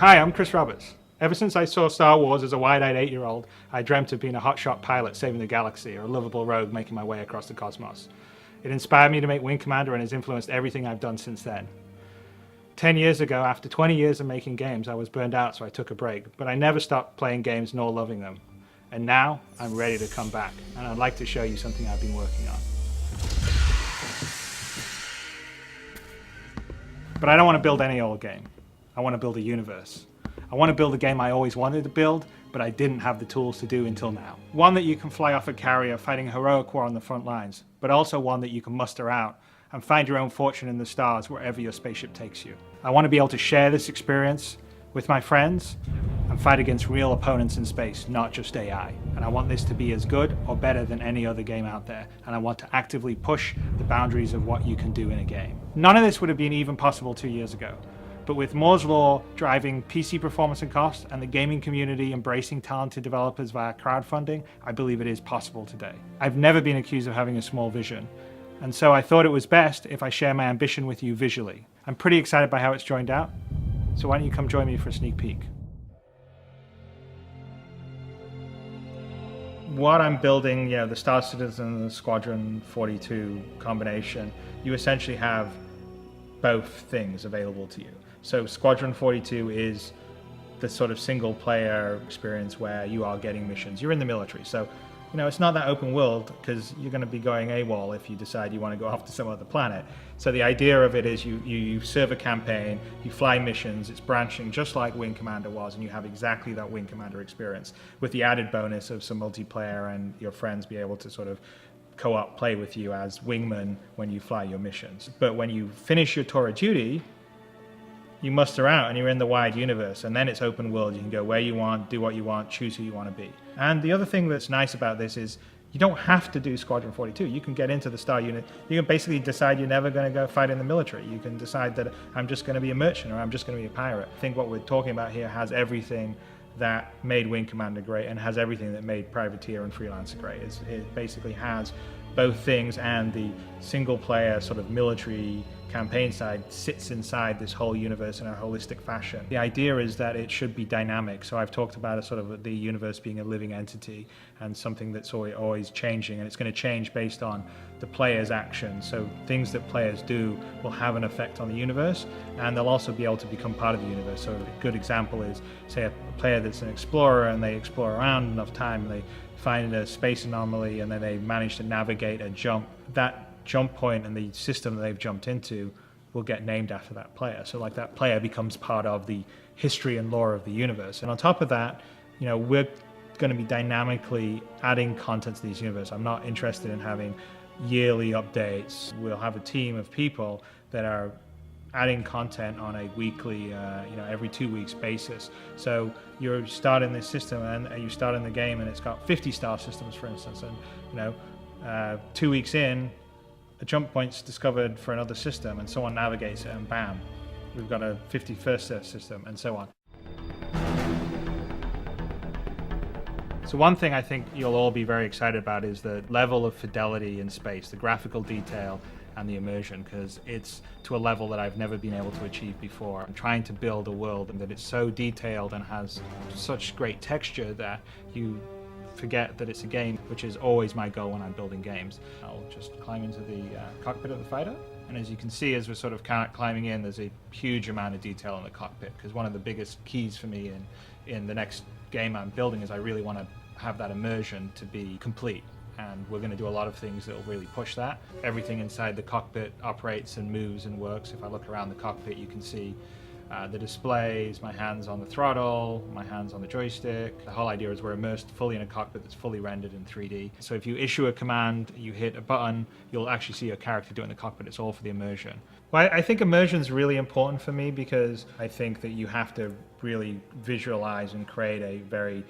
Hi, I'm Chris Roberts. Ever since I saw Star Wars as a wide-eyed 8-year-old, I dreamt of being a hotshot pilot saving the galaxy or a lovable rogue making my way across the cosmos. It inspired me to make Wing Commander and has influenced everything I've done since then. 10 years ago, after 20 years of making games, I was burned out, so I took a break, but I never stopped playing games nor loving them. And now, I'm ready to come back, and I'd like to show you something I've been working on. But I don't want to build any old game. I want to build a universe. I want to build a game I always wanted to build, but I didn't have the tools to do until now. One that you can fly off a carrier fighting a heroic war on the front lines, but also one that you can muster out and find your own fortune in the stars wherever your spaceship takes you. I want to be able to share this experience with my friends and fight against real opponents in space, not just AI. And I want this to be as good or better than any other game out there, and I want to actively push the boundaries of what you can do in a game. None of this would have been even possible 2 years ago. But with Moore's Law driving PC performance and cost and the gaming community embracing talented developers via crowdfunding, I believe it is possible today. I've never been accused of having a small vision, and so I thought it was best if I share my ambition with you visually. I'm pretty excited by how it's joined out, so why don't you come join me for a sneak peek. What I'm building, the Star Citizen and the Squadron 42 combination, you essentially have both things available to you. So Squadron 42 is the sort of single player experience where you are getting missions. You're in the military, so it's not that open world because you're going to be going AWOL if you decide you want to go off to some other planet. So the idea of it is you serve a campaign, you fly missions, it's branching just like Wing Commander was, and you have exactly that Wing Commander experience with the added bonus of some multiplayer and your friends be able to sort of co-op play with you as wingmen when you fly your missions. But when you finish your tour of duty, you muster out and you're in the wide universe, and then it's open world. You can go where you want, do what you want, choose who you want to be. And the other thing that's nice about this is you don't have to do Squadron 42. You can get into the Star Unit. You can basically decide you're never going to go fight in the military. You can decide that I'm just going to be a merchant or I'm just going to be a pirate. I think what we're talking about here has everything that made Wing Commander great and has everything that made Privateer and Freelancer great. It basically has both things, and the single player sort of military campaign side sits inside this whole universe in a holistic fashion. The idea is that it should be dynamic. So I've talked about a sort of the universe being a living entity and something that's always changing, and it's going to change based on the player's actions. So things that players do will have an effect on the universe, and they'll also be able to become part of the universe. So a good example is, say, a player that's an explorer and they explore around enough time, they find a space anomaly, and then they manage to navigate a jump. That jump point and the system that they've jumped into will get named after that player. So like that player becomes part of the history and lore of the universe. And on top of that, we're going to be dynamically adding content to this universe. I'm not interested in having yearly updates. We'll have a team of people that are adding content on a weekly, every 2 weeks basis. So you're starting this system and you start in the game and it's got 50 star systems, for instance, and 2 weeks in, a jump point's discovered for another system and someone navigates it and bam, we've got a 51st system and so on. So one thing I think you'll all be very excited about is the level of fidelity in space, the graphical detail and the immersion, because it's to a level that I've never been able to achieve before. I'm trying to build a world that is so detailed and has such great texture that you forget that it's a game, which is always my goal when I'm building games. I'll just climb into the cockpit of the fighter, and as you can see, as we're sort of climbing in, there's a huge amount of detail in the cockpit, because one of the biggest keys for me in the next game I'm building is I really want to have that immersion to be complete. And we're going to do a lot of things that will really push that. Everything inside the cockpit operates and moves and works. If I look around the cockpit, you can see the displays, my hands on the throttle, my hands on the joystick. The whole idea is we're immersed fully in a cockpit that's fully rendered in 3D. So if you issue a command, you hit a button, you'll actually see your character do it in the cockpit. It's all for the immersion. Well, I think immersion is really important for me because I think that you have to really visualize and create a very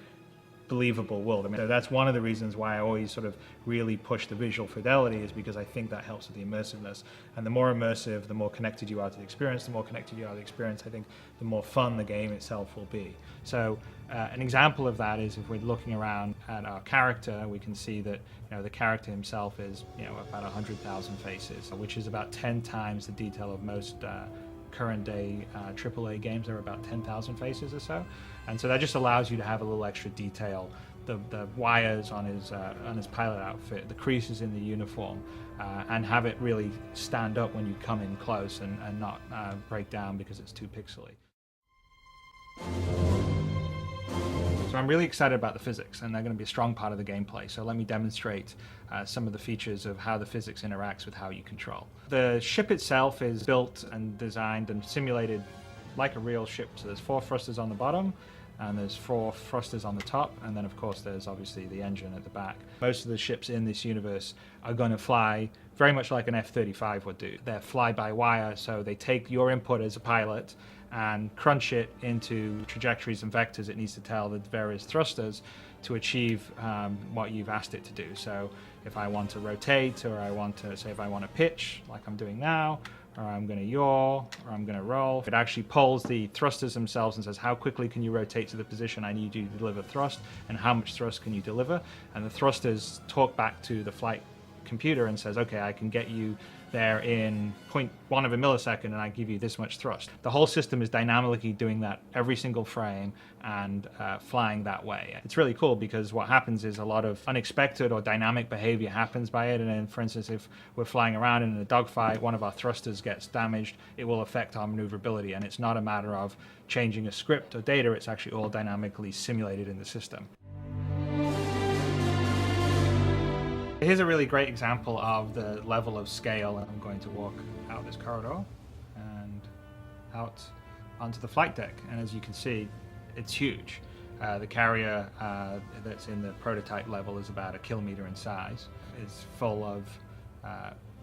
believable world. I mean, that's one of the reasons why I always sort of really push the visual fidelity, is because I think that helps with the immersiveness. And the more immersive, the more connected you are to the experience. The more connected you are to the experience, I think the more fun the game itself will be. So an example of that is if we're looking around at our character, we can see that the character himself is about 100,000 faces, which is about 10 times the detail of most current day AAA games. There are about 10,000 faces or so, and so that just allows you to have a little extra detail. The wires on his pilot outfit, the creases in the uniform, and have it really stand up when you come in close and not break down because it's too pixely. So I'm really excited about the physics, and they're going to be a strong part of the gameplay. So let me demonstrate some of the features of how the physics interacts with how you control. The ship itself is built and designed and simulated like a real ship. So there's 4 thrusters on the bottom, and there's 4 thrusters on the top, and then of course there's obviously the engine at the back. Most of the ships in this universe are going to fly very much like an F-35 would do. They're fly-by-wire, so they take your input as a pilot and crunch it into trajectories and vectors it needs to tell the various thrusters to achieve what you've asked it to do. So if I want to rotate, or I want to, say if I want to pitch, like I'm doing now, or I'm going to yaw, or I'm going to roll, it actually pulls the thrusters themselves and says, how quickly can you rotate to the position I need you to deliver thrust, and how much thrust can you deliver? And the thrusters talk back to the flight computer and says, okay, I can get you there in 0.1 of a millisecond, and I give you this much thrust. The whole system is dynamically doing that every single frame and flying that way. It's really cool because what happens is a lot of unexpected or dynamic behavior happens by it. And then, for instance, if we're flying around in a dogfight, one of our thrusters gets damaged, it will affect our maneuverability. And it's not a matter of changing a script or data, it's actually all dynamically simulated in the system. Here's a really great example of the level of scale. I'm going to walk out this corridor and out onto the flight deck. And as you can see, it's huge. The carrier that's in the prototype level is about 1 kilometer in size. It's full of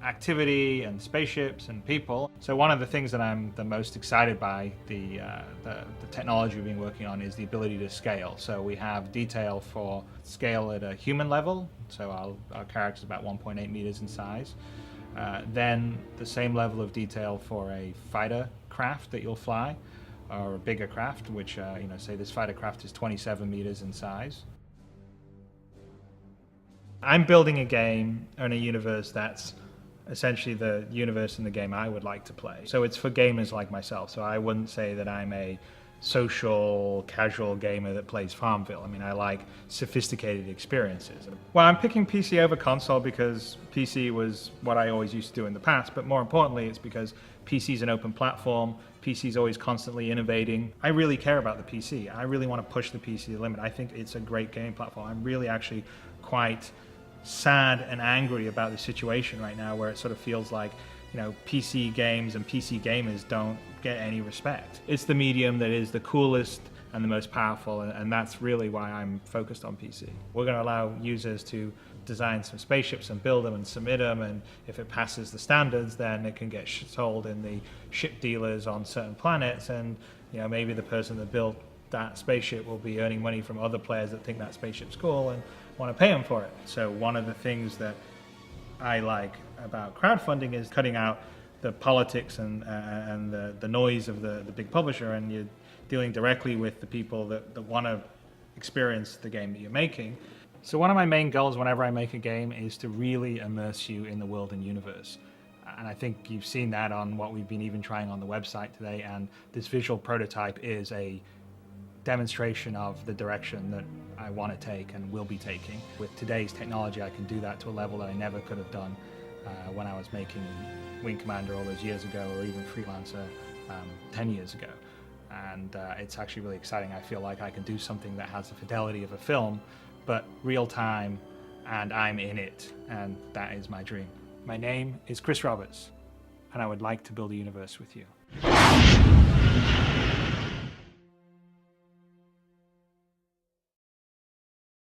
activity and spaceships and people. So one of the things that I'm the most excited by the technology we've been working on is the ability to scale. So we have detail for scale at a human level. So our character is about 1.8 meters in size. Then the same level of detail for a fighter craft that you'll fly, or a bigger craft, which say this fighter craft is 27 meters in size. I'm building a game and a universe that's essentially the universe in the game I would like to play. So it's for gamers like myself. So I wouldn't say that I'm a social, casual gamer that plays Farmville. I mean, I like sophisticated experiences. Well, I'm picking PC over console because PC was what I always used to do in the past, but more importantly, it's because PC is an open platform. PC is always constantly innovating. I really care about the PC. I really want to push the PC to the limit. I think it's a great game platform. I'm really actually quite sad and angry about the situation right now, where it sort of feels like, PC games and PC gamers don't get any respect. It's the medium that is the coolest and the most powerful, and that's really why I'm focused on PC. We're going to allow users to design some spaceships and build them and submit them, and if it passes the standards, then it can get sold in the ship dealers on certain planets, and maybe the person that built that spaceship will be earning money from other players that think that spaceship's cool and want to pay them for it. So one of the things that I like about crowdfunding is cutting out the politics and the noise of the big publisher, and you're dealing directly with the people that want to experience the game that you're making. So one of my main goals whenever I make a game is to really immerse you in the world and universe. And I think you've seen that on what we've been even trying on the website today, and this visual prototype is a demonstration of the direction that I want to take and will be taking. With today's technology, I can do that to a level that I never could have done when I was making Wing Commander all those years ago, or even Freelancer 10 years ago. And it's actually really exciting. I feel like I can do something that has the fidelity of a film, but real time, and I'm in it, and that is my dream. My name is Chris Roberts, and I would like to build a universe with you.